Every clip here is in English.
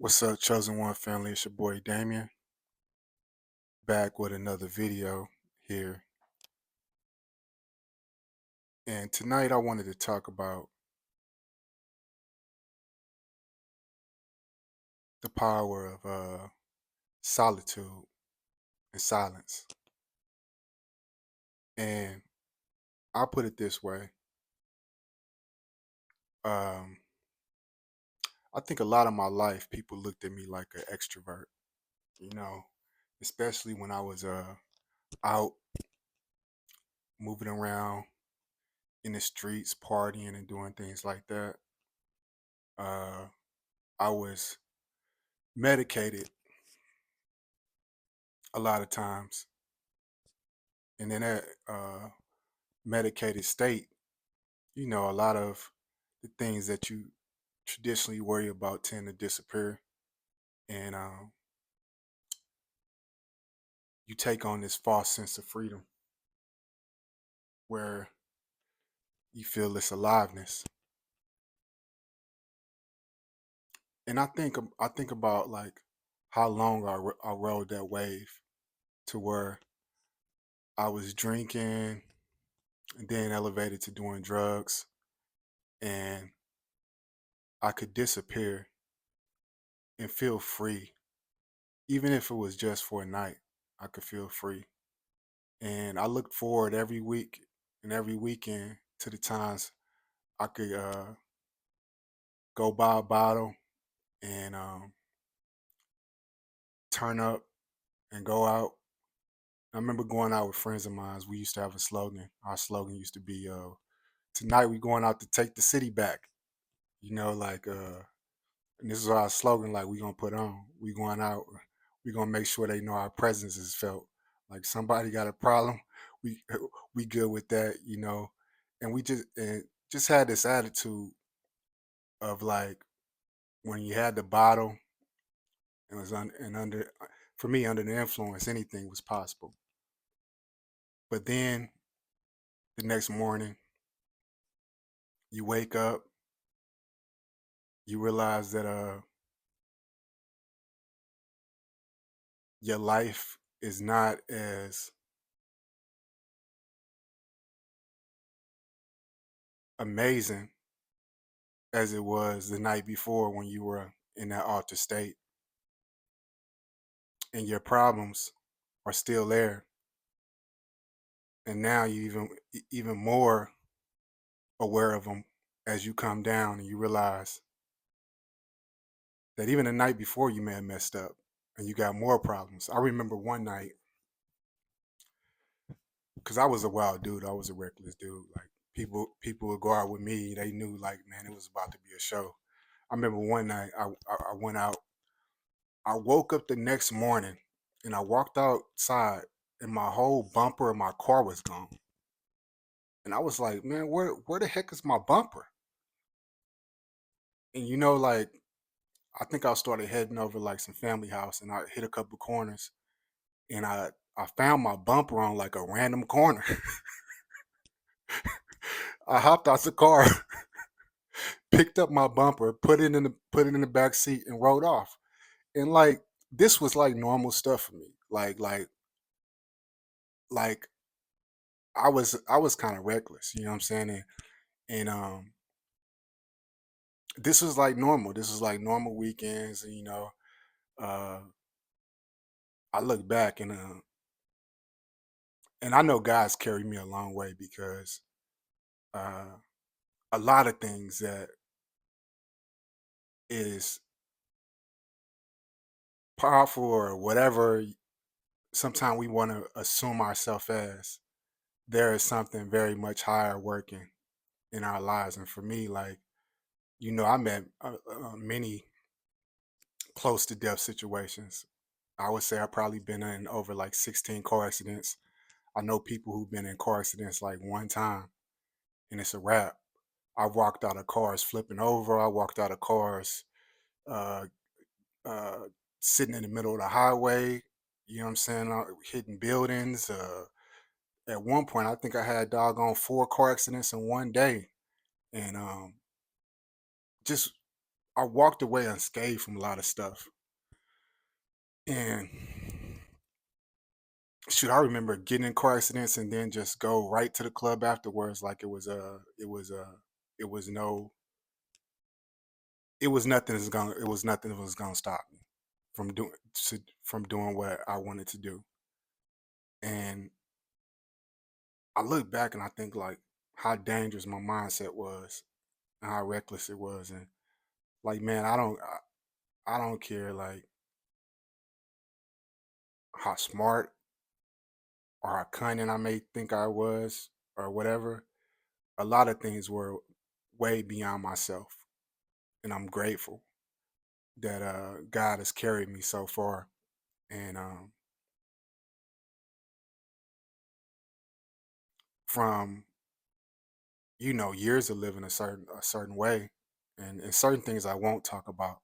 What's up, Chosen One family? It's your boy Damien, back with another video here. And tonight I wanted to talk about the power of solitude and silence. And I'll put it this way. Um, I think a lot of my life people looked at me like an extrovert, you know, especially when I was out moving around in the streets, partying and doing things like that. Uh, I was medicated a lot of times. And in that medicated state, a lot of the things that you traditionally worry about tend to disappear. And you take on this false sense of freedom where you feel this aliveness. And I think about like how long I rode that wave to where I was drinking and then elevated to doing drugs, and I could disappear and feel free. Even if it was just for a night, I could feel free. And I look forward every week and every weekend to the times I could go buy a bottle and turn up and go out. I remember going out with friends of mine. We used to have a slogan. Our slogan used to be, "Tonight we going out to take the city back." Like, and this is our slogan. Like, we gonna put on. We going out. We gonna make sure they know our presence is felt. Like somebody got a problem, we we good with that. And we just had this attitude of like when you had the bottle and was under for me under the influence, anything was possible. But then the next morning, you wake up, you realize that your life is not as amazing as it was the night before when you were in that altered state, and your problems are still there. And now you even more aware of them as you come down and you realize that even the night before you may have messed up and you got more problems. I remember one night, because I was a wild dude, I was a reckless dude. Like people would go out with me, they knew like, man, it was about to be a show. I remember one night I went out. I woke up the next morning and I walked outside and my whole bumper of my car was gone. And I was like, man, where the heck is my bumper? And like I think I started heading over like some family house and I hit a couple corners and I found my bumper on like a random corner. I hopped out the car, picked up my bumper, put it in the back seat and rode off. And like this was like normal stuff for me. Like I was kind of reckless, you know what I'm saying? And this was like normal. This was like normal weekends, and uh I look back and I know God's carried me a long way because uh a lot of things that is powerful or whatever sometimes we want to assume ourselves as, there is something very much higher working in our lives. And for me, like, I met many close to death situations. I would say I've probably been in over like 16 car accidents. I know people who've been in car accidents like one time and it's a wrap. I walked out of cars flipping over. I walked out of cars uh, uh, sitting in the middle of the highway. You know what I'm saying? Hitting buildings. At one point, I think I had doggone 4 car accidents in one day, and just I walked away unscathed from a lot of stuff. And shoot, I remember getting in car accidents and then just go right to the club afterwards like it was no it was nothing that was gonna stop me from from doing what I wanted to do. And I look back and I think like how dangerous my mindset was and how reckless it was. And like, man, I don't care like how smart or how cunning I may think I was or whatever. A lot of things were way beyond myself. And I'm grateful that God has carried me so far. And from years of living a certain way, and certain things I won't talk about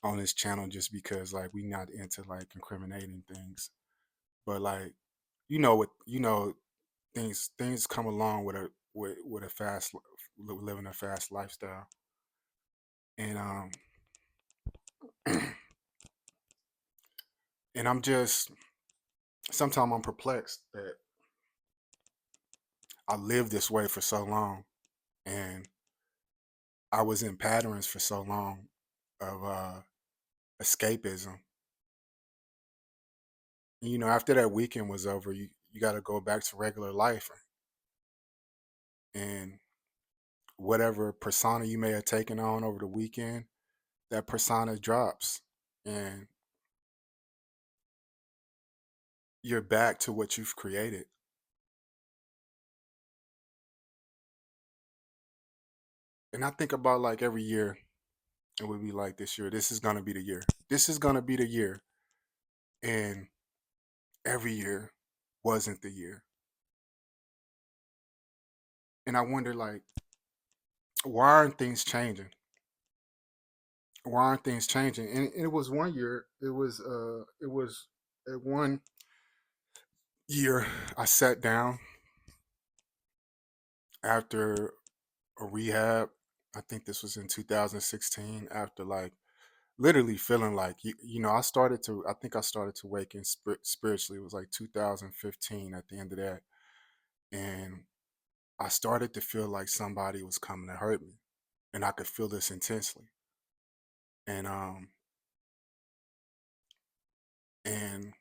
on this channel just because like we not into like incriminating things. But like what things come along with a living a fast lifestyle. And and I'm just sometimes I'm perplexed that I lived this way for so long, and I was in patterns for so long of escapism. After that weekend was over, you got to go back to regular life, and whatever persona you may have taken on over the weekend, that persona drops, and you're back to what you've created. And I think about like every year, it would be like this year. This is gonna be the year. This is gonna be the year, and every year wasn't the year. And I wonder like, why aren't things changing? Why aren't things changing? And it was one year. It was at one year I sat down after a rehab. I think this was in 2016. After like literally feeling like I think I started to wake in spiritually. It was like 2015 at the end of that, and I started to feel like somebody was coming to hurt me, and I could feel this intensely. And and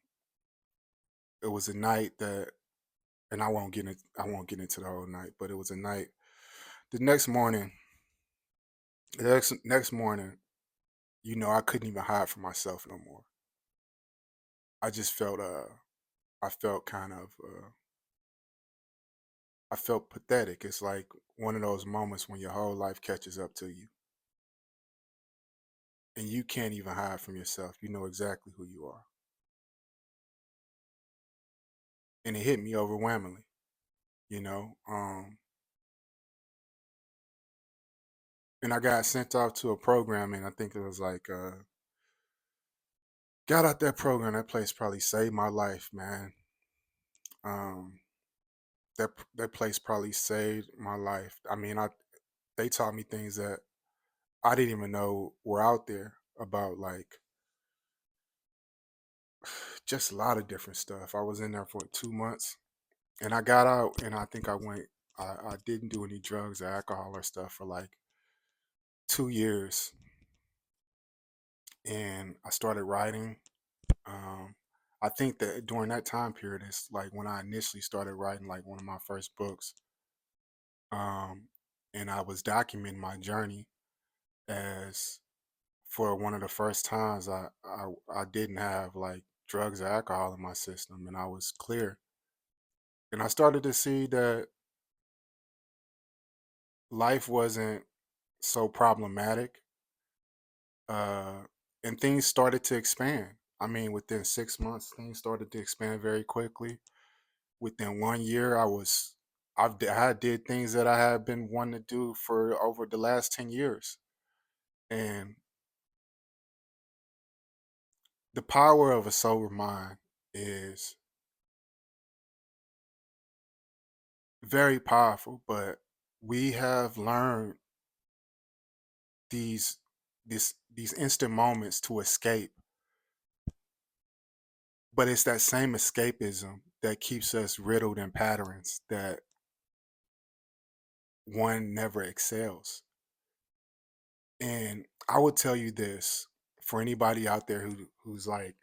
it was a night that, and I won't get into the whole night, but it was a night. The next morning, next morning, I couldn't even hide from myself no more. I just felt I felt kind of I felt pathetic. It's like one of those moments when your whole life catches up to you and you can't even hide from yourself. You know exactly who you are. And it hit me overwhelmingly, you know. And I got sent off to a program, and I think it was like got out that program. That place probably saved my life, man. Um, that place probably saved my life. I mean, I they taught me things that I didn't even know were out there about like just a lot of different stuff. I was in there for 2 months, and I got out, and I think I didn't do any drugs or alcohol or stuff for like 2 years, and I started writing. Um, I think that during that time period is like when I initially started writing like one of my first books. Um, and I was documenting my journey as for one of the first times I didn't have like drugs or alcohol in my system, and I was clear. And I started to see that life wasn't so problematic, uh, and things started to expand. I mean, within 6 months, things started to expand very quickly. Within one year, I did things that I had been wanting to do for over the last 10 years, and the power of a sober mind is very powerful. But we have learned these these instant moments to escape, but it's that same escapism that keeps us riddled in patterns that one never excels. And I would tell you this, for anybody out there who's like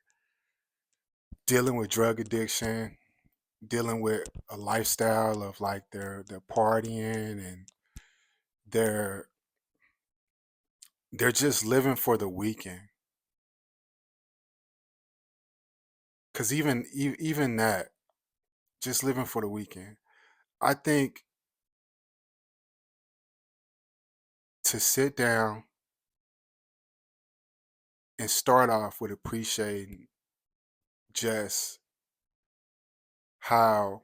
dealing with drug addiction, dealing with a lifestyle of like they're partying and they're they're just living for the weekend. Cause even that, just living for the weekend. I think to sit down and start off with appreciating just how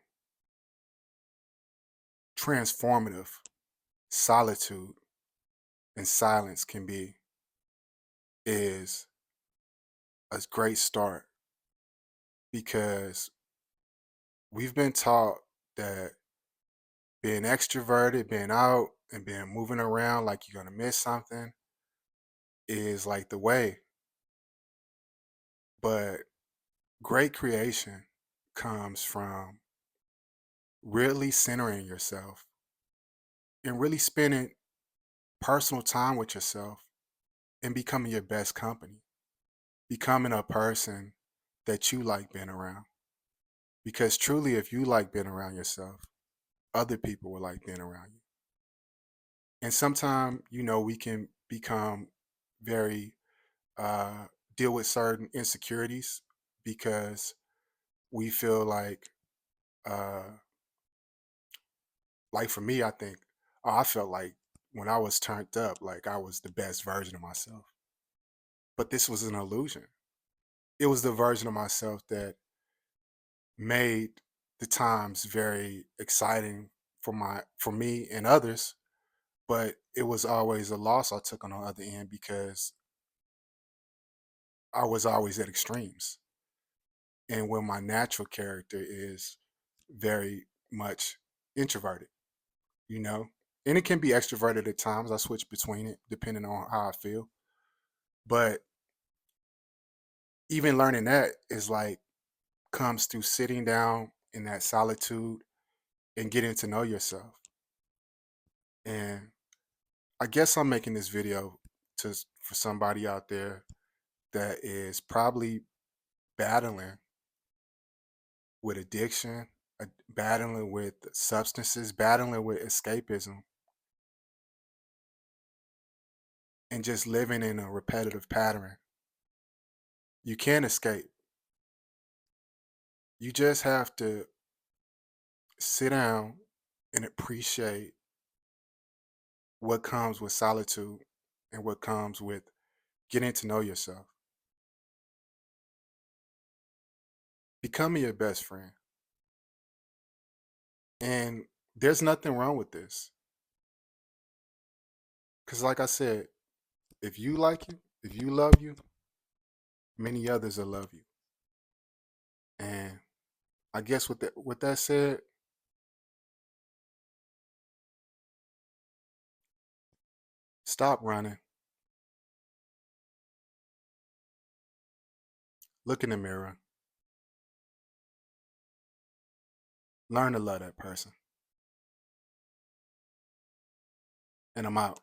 transformative solitude and silence can be is a great start, because we've been taught that being extroverted, being out and being moving around like you're gonna miss something is like the way. But great creation comes from really centering yourself and really spending personal time with yourself and becoming your best company, becoming a person that you like being around. Because truly, if you like being around yourself, other people will like being around you. And sometimes, we can become very, uh, deal with certain insecurities because we feel uh, like for me, I think, oh, I felt like when I was turned up, like I was the best version of myself. But this was an illusion. It was the version of myself that made the times very exciting for me and others, but it was always a loss I took on the other end because I was always at extremes. And when my natural character is very much introverted, you know, and it can be extroverted at times. I switch between it depending on how I feel. But even learning that is like comes through sitting down in that solitude and getting to know yourself. And I guess I'm making this video for somebody out there that is probably battling with addiction, battling with substances, battling with escapism, and just living in a repetitive pattern. You can't escape. You just have to sit down and appreciate what comes with solitude and what comes with getting to know yourself, becoming your best friend. And there's nothing wrong with this. Because, like I said, if you like you, if you love you, many others will love you. And I guess with that said, stop running, look in the mirror, learn to love that person. And I'm out.